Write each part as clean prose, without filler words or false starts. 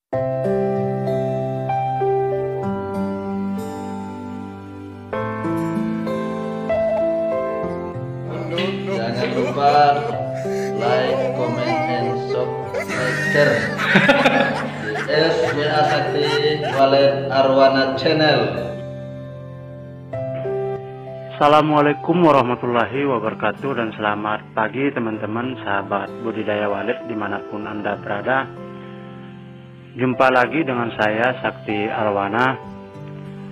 Jangan lupa like, comment, and subscribe di SBA Sakti Walid Arwana Channel. Assalamualaikum warahmatullahi wabarakatuh, dan selamat pagi teman-teman sahabat budidaya Walid dimanapun Anda berada. Jumpa lagi dengan saya Sakti Arwana.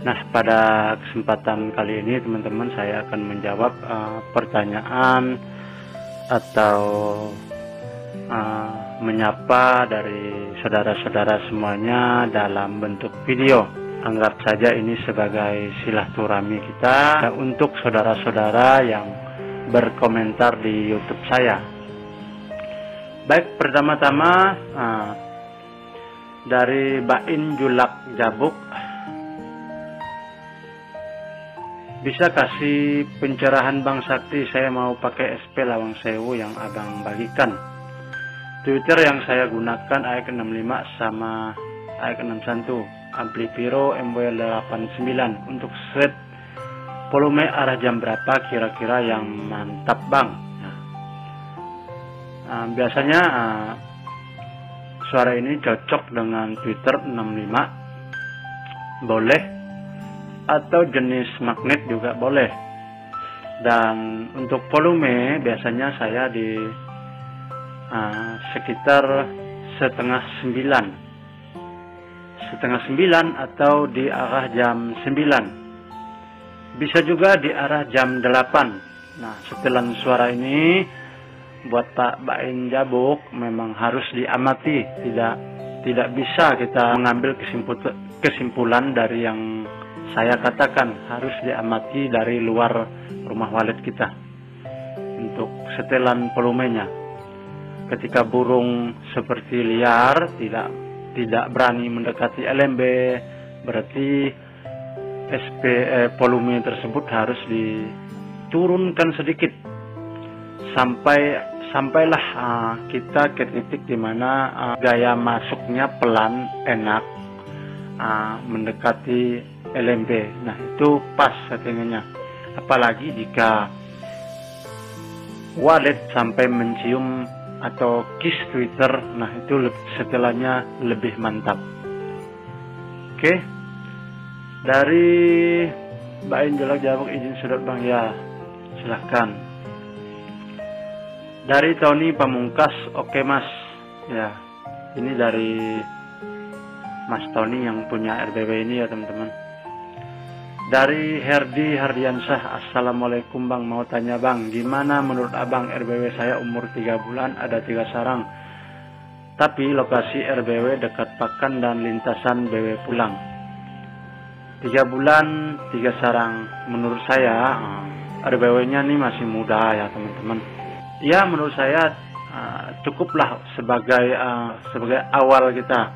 Nah, pada kesempatan kali ini teman-teman saya akan menjawab pertanyaan atau menyapa dari saudara-saudara semuanya dalam bentuk video. Anggap saja ini sebagai silaturahmi kita untuk saudara-saudara yang berkomentar di YouTube saya. Baik, pertama-tama dari Bain Julak Jabuk, bisa kasih pencerahan Bang Sakti, saya mau pakai SP Lawang Sewu yang abang bagikan. Twitter yang saya gunakan AX65 sama AX61, Amplifiro MW89. Untuk set volume arah jam berapa kira-kira yang mantap Bang? Biasanya suara ini cocok dengan Twitter 65 boleh, atau jenis magnet juga boleh. Dan untuk volume biasanya saya di sekitar setengah 9 atau di arah jam 9, bisa juga di arah jam 8. Nah, setelan suara ini buat Pak Bain Jabuk memang harus diamati, tidak bisa kita mengambil kesimpulan dari yang saya katakan, harus diamati dari luar rumah Walid kita untuk setelan volumenya. Ketika burung seperti liar tidak berani mendekati LMB, berarti volume tersebut harus diturunkan sedikit sampailah kita ke titik dimana gaya masuknya pelan, enak, mendekati LMB. Nah, itu pas settingannya. Apalagi jika Walid sampai mencium atau kiss Twitter, nah itu setelahnya lebih mantap. Oke, dari Bain Julak Jabuk, izin sudut Bang, ya silahkan. Dari Tony Pamungkas, oke Mas, ya ini dari Mas Tony yang punya RBW ini ya teman-teman. Dari Herdi Hardiansyah, assalamualaikum Bang, mau tanya Bang, gimana menurut Abang RBW saya umur 3 bulan, ada 3 sarang, tapi lokasi RBW dekat pakan dan lintasan BW pulang. 3 bulan 3 sarang, menurut saya RBW-nya ini masih muda ya teman-teman. Ya, menurut saya cukuplah sebagai awal kita,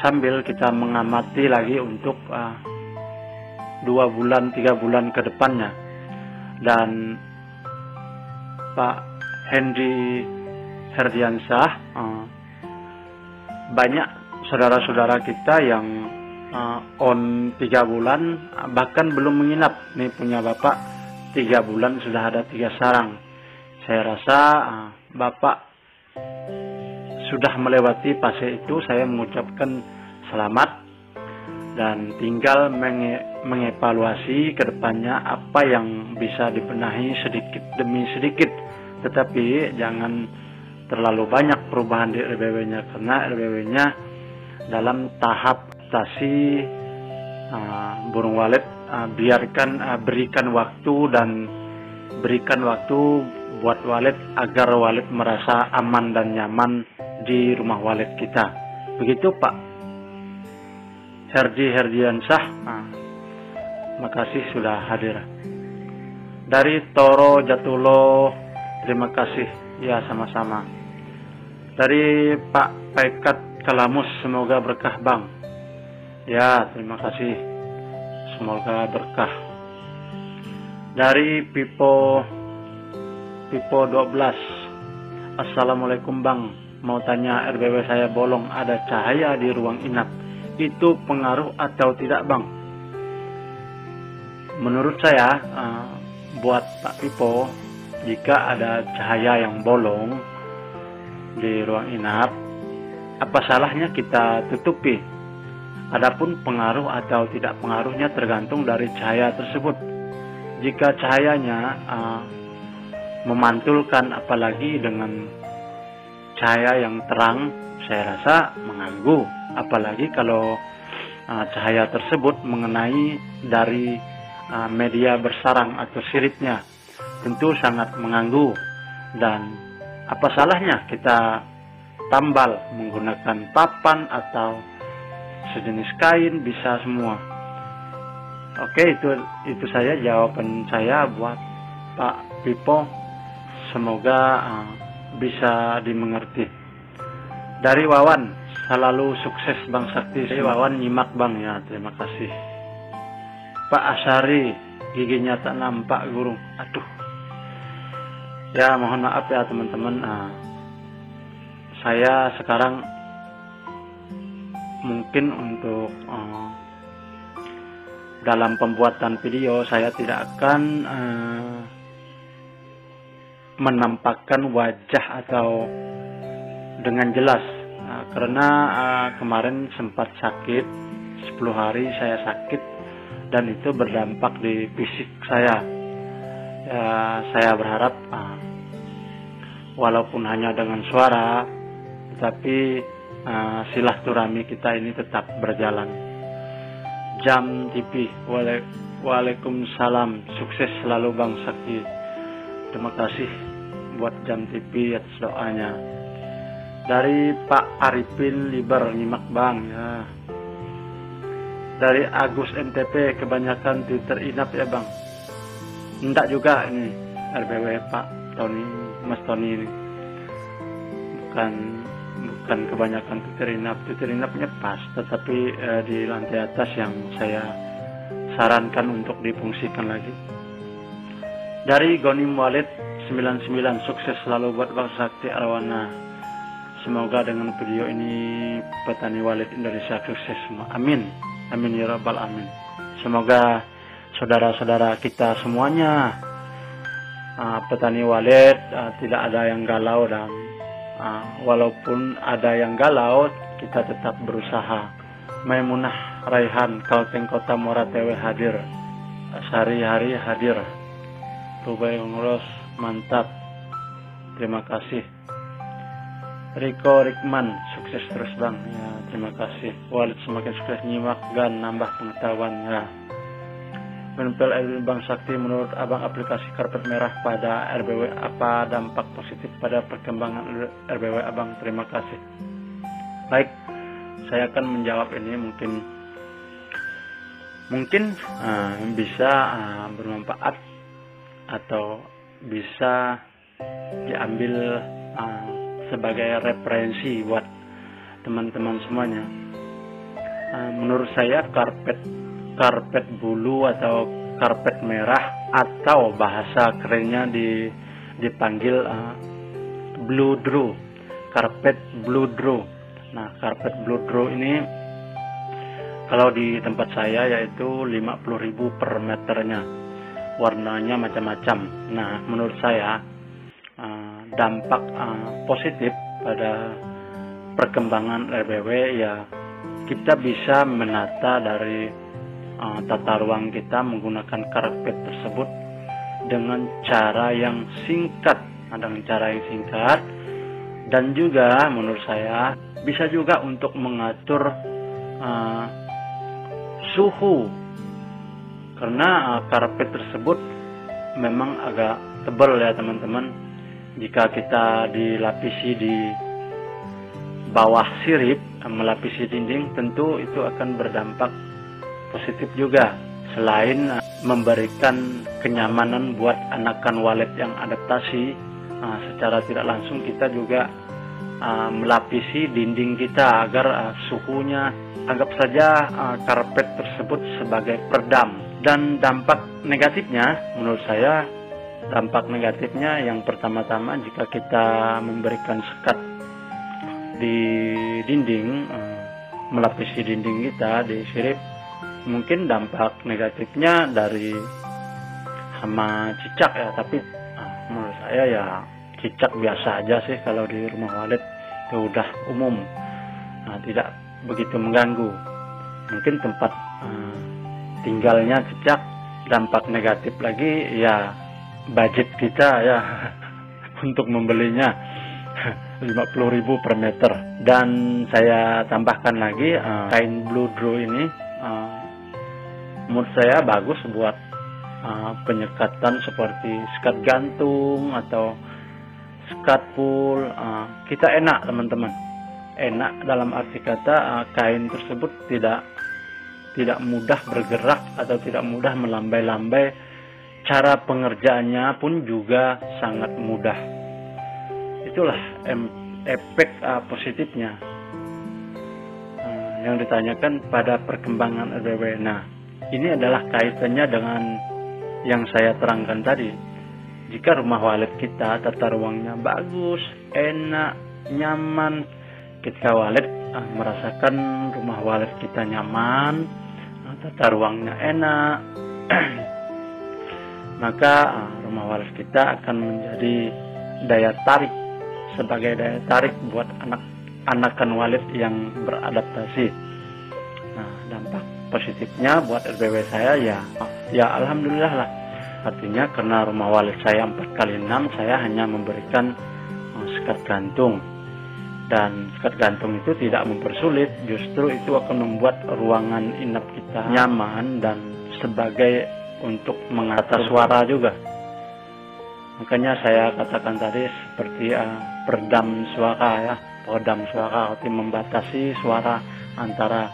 sambil kita mengamati lagi untuk 2 bulan 3 bulan ke depannya. Dan Pak Hendy Herdiansyah, banyak saudara-saudara kita yang on 3 bulan bahkan belum menginap. Nih punya Bapak 3 bulan sudah ada 3 sarang. Saya rasa Bapak sudah melewati fase itu. Saya mengucapkan selamat, dan tinggal mengevaluasi ke depannya apa yang bisa dibenahi sedikit demi sedikit. Tetapi jangan terlalu banyak perubahan di RBW-nya, karena RBW-nya dalam tahap adaptasi burung Walid. Berikan waktu, dan berikan waktu buat Walid agar Walid merasa aman dan nyaman di rumah Walid kita. Begitu Pak Herdiansyah, makasih sudah hadir. Dari Toro Jatulo, terima kasih, ya sama-sama. Dari Pak Pekat Kalamus, semoga berkah Bang. Ya, terima kasih, semoga berkah. Dari Pipo 12, assalamualaikum Bang, mau tanya RBW saya bolong, ada cahaya di ruang inap, itu pengaruh atau tidak Bang? Menurut saya, buat Pak Pipo, jika ada cahaya yang bolong di ruang inap, apa salahnya kita tutupi? Adapun pengaruh atau tidak pengaruhnya tergantung dari cahaya tersebut. Jika cahayanya memantulkan, apalagi dengan cahaya yang terang, saya rasa mengganggu. Apalagi kalau cahaya tersebut mengenai dari media bersarang atau siripnya, tentu sangat mengganggu. Dan apa salahnya kita tambal menggunakan papan atau sejenis kain, bisa semua. Oke, itu saja jawaban saya buat Pak Pipo. Semoga bisa dimengerti. Dari Wawan, selalu sukses Bang Sakti. Dari Wawan nyimak Bang ya, terima kasih. Pak Asari, giginya tak nampak guru. Aduh. Ya mohon maaf ya teman-teman. Saya sekarang mungkin untuk dalam pembuatan video saya tidak akan menampakkan wajah atau dengan jelas, karena kemarin sempat sakit 10 hari saya sakit, dan itu berdampak di fisik saya. Ya, saya berharap walaupun hanya dengan suara, tetapi silaturahmi kita ini tetap berjalan. Jam TV, waalaikumsalam, sukses selalu Bang Sakti. Terima kasih buat Jam TV atas doanya. Dari Pak Arifin Liber, nyimak Bang ya. Dari Agus NTP, kebanyakan Twitter inap ya Bang. Enggak juga ini RBW Pak Tony, Mas Tony ini. Bukan kebanyakan Twitter inapnya pas, tetapi di lantai atas yang saya sarankan untuk difungsikan lagi. Dari Gonim Walid 99, sukses selalu buat Bang Sakti Arwana. Semoga dengan video ini petani Walid Indonesia sukses semua. Amin. Amin ya rabbal alamin. Semoga saudara-saudara kita semuanya petani Walid tidak ada yang galau, dan walaupun ada yang galau kita tetap berusaha. Maimunah Raihan, Kalteng Kota Moratewe hadir. Sehari-hari hadir. Rubai Ngurus, mantap. Terima kasih. Riko Rikman, sukses terus Bang ya, terima kasih. Walid semakin sukses nyimak dan nambah pengetahuan ya. Menempel Bang Sakti, menurut Abang aplikasi karpet merah pada RBW apa dampak positif pada perkembangan RBW Abang? Terima kasih. Baik, saya akan menjawab ini mungkin bisa bermanfaat atau bisa diambil sebagai referensi buat teman-teman semuanya. Menurut saya karpet bulu atau karpet merah, atau bahasa kerennya dipanggil bloodrow, karpet bloodrow. Nah, karpet bloodrow ini kalau di tempat saya yaitu 50.000 per meternya, warnanya macam-macam. Nah, menurut saya dampak positif pada perkembangan RBW ya, kita bisa menata dari tata ruang kita menggunakan karpet tersebut dengan cara yang singkat, dan juga menurut saya bisa juga untuk mengatur suhu, karena karpet tersebut memang agak tebal ya teman-teman. Jika kita dilapisi di bawah sirip, melapisi dinding, tentu itu akan berdampak positif juga. Selain memberikan kenyamanan buat anakan walet yang adaptasi, secara tidak langsung kita juga melapisi dinding kita agar suhunya, anggap saja karpet tersebut sebagai peredam. Dan dampak negatifnya menurut saya, dampak negatifnya yang pertama-tama jika kita memberikan sekat di dinding, melapisi dinding kita di sirip. Mungkin dampak negatifnya dari hama cicak ya, tapi menurut saya ya cicak biasa aja sih kalau di rumah walet, itu udah umum, tidak begitu mengganggu. Mungkin tempat tinggalnya cicak. Dampak negatif lagi ya budget kita ya untuk membelinya 50.000 per meter. Dan saya tambahkan lagi kain bludru ini menurut saya bagus buat penyekatan seperti sekat gantung atau sekat pul. Kita enak teman-teman, enak dalam arti kata kain tersebut tidak mudah bergerak atau tidak mudah melambai-lambai. Cara pengerjaannya pun juga sangat mudah. Itulah efek positifnya yang ditanyakan pada perkembangan RBW. Nah, ini adalah kaitannya dengan yang saya terangkan tadi. Jika rumah walet kita tata ruangnya bagus, enak, nyaman, ketika walet merasakan rumah walet kita nyaman, tata ruangnya enak, maka rumah walet kita akan menjadi daya tarik, sebagai daya tarik buat anakan walet yang beradaptasi. Nah, dampak positifnya buat RBW saya ya alhamdulillah lah. Artinya karena rumah walet saya 4x6, saya hanya memberikan sekat gantung. Dan sekat gantung itu tidak mempersulit, justru itu akan membuat ruangan inap kita nyaman dan sebagai untuk mengatur suara juga. Makanya saya katakan tadi seperti peredam suara ya, peredam suara, arti membatasi suara antara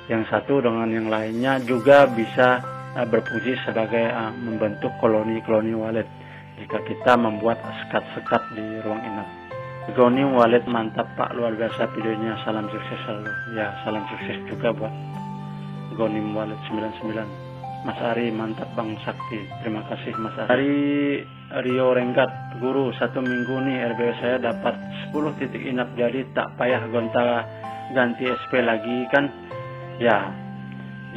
yang satu dengan yang lainnya, juga bisa berfungsi sebagai membentuk koloni-koloni walet jika kita membuat sekat-sekat di ruang inap. Goni walet mantap Pak, luar biasa videonya, salam sukses selalu. Ya, salam sukses juga buat Goni walet 99. Mas Ari mantap Bang Sakti, terima kasih Mas Ari. Dari Rio Renggat, guru 1 minggu nih RBW saya dapat 10 titik inap, jadi tak payah gonta ganti SP lagi kan. Ya,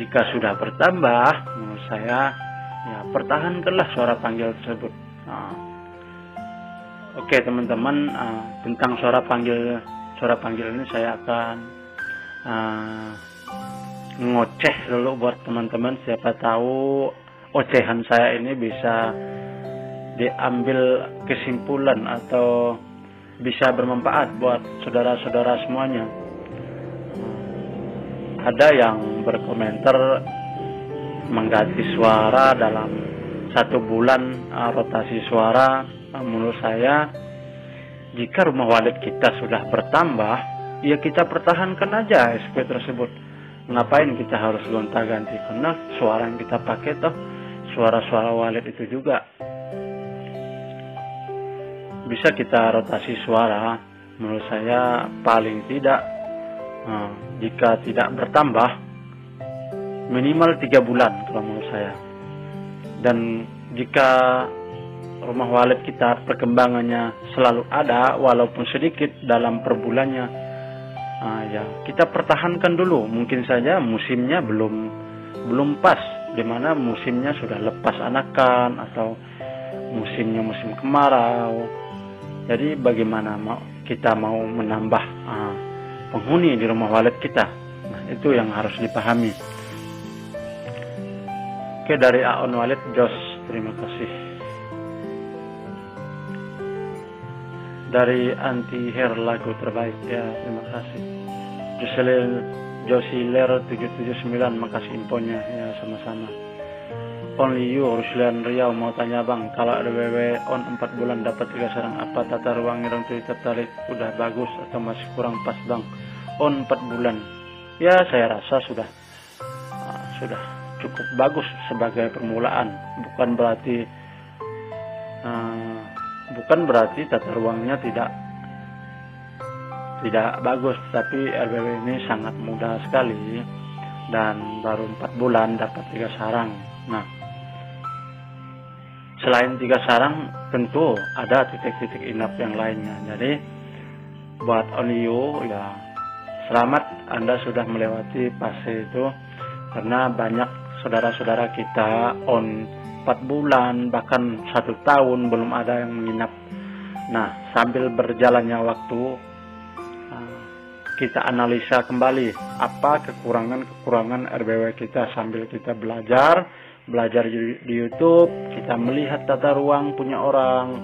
jika sudah bertambah menurut saya ya pertahankanlah suara panggil tersebut. Oke teman-teman, tentang suara panggil ini saya akan ngoceh dulu buat teman-teman. Siapa tahu ocehan saya ini bisa diambil kesimpulan atau bisa bermanfaat buat saudara-saudara semuanya. Ada yang berkomentar mengganti suara dalam 1 bulan, rotasi suara. Menurut saya, jika rumah walet kita sudah bertambah, ya kita pertahankan aja SP tersebut. Ngapain kita harus gonta-ganti? Karena suara yang kita pakai toh suara-suara walet itu juga. Bisa kita rotasi suara. Menurut saya paling tidak, jika tidak bertambah, minimal 3 bulan kalau menurut saya. Dan jika rumah walet kita perkembangannya selalu ada walaupun sedikit dalam per bulannya, ya kita pertahankan dulu. Mungkin saja musimnya belum pas, dimana musimnya sudah lepas anakan atau musimnya musim kemarau. Jadi bagaimana kita mau menambah penghuni di rumah walet kita? Nah, itu yang harus dipahami. Oke, dari Aon Walet Jos, terima kasih. Dari anti hair lagu terbaik ya, terima kasih. Josiler 779, makasih infonya ya, sama-sama. Only you Ruslan Riau mau tanya Bang, kalau RBW on 4 bulan dapat 3 sarang, apa tata ruang yang tertarik udah bagus atau masih kurang pas Bang? On 4 bulan ya saya rasa sudah cukup bagus sebagai permulaan. Bukan berarti tata ruangnya tidak bagus, tapi RBW ini sangat mudah sekali dan baru 4 bulan dapat 3 sarang. Nah, selain 3 sarang tentu ada titik-titik inap yang lainnya. Jadi buat Onio ya, selamat Anda sudah melewati fase itu, karena banyak saudara-saudara kita on 4 bulan bahkan 1 tahun belum ada yang menginap. Nah, sambil berjalannya waktu kita analisa kembali apa kekurangan RBW kita, sambil kita belajar di YouTube, kita melihat tata ruang punya orang,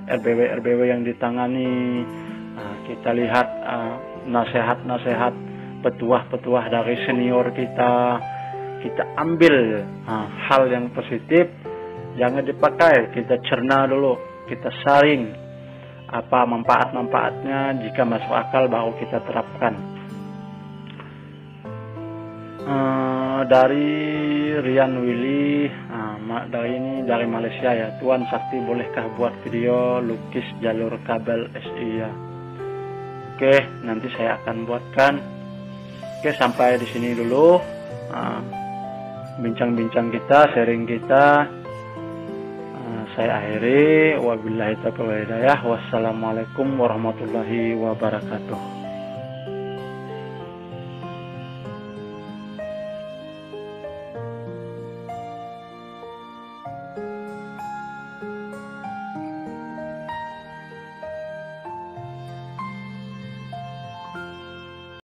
RBW yang ditangani, kita lihat nasihat-nasihat, petuah-petuah dari senior kita ambil hal yang positif, jangan dipakai, kita cerna dulu, kita saring apa manfaat-manfaatnya, jika masuk akal baru kita terapkan. Dari Rian Willy, dari Malaysia ya, Tuan Sakti bolehkah buat video lukis jalur kabel SI ya? Oke, nanti saya akan buatkan. Oke, sampai di sini dulu bincang-bincang kita, sharing kita. Saya akhiri, wabillahi taufiq wal hidayah. Wassalamualaikum warahmatullahi wabarakatuh.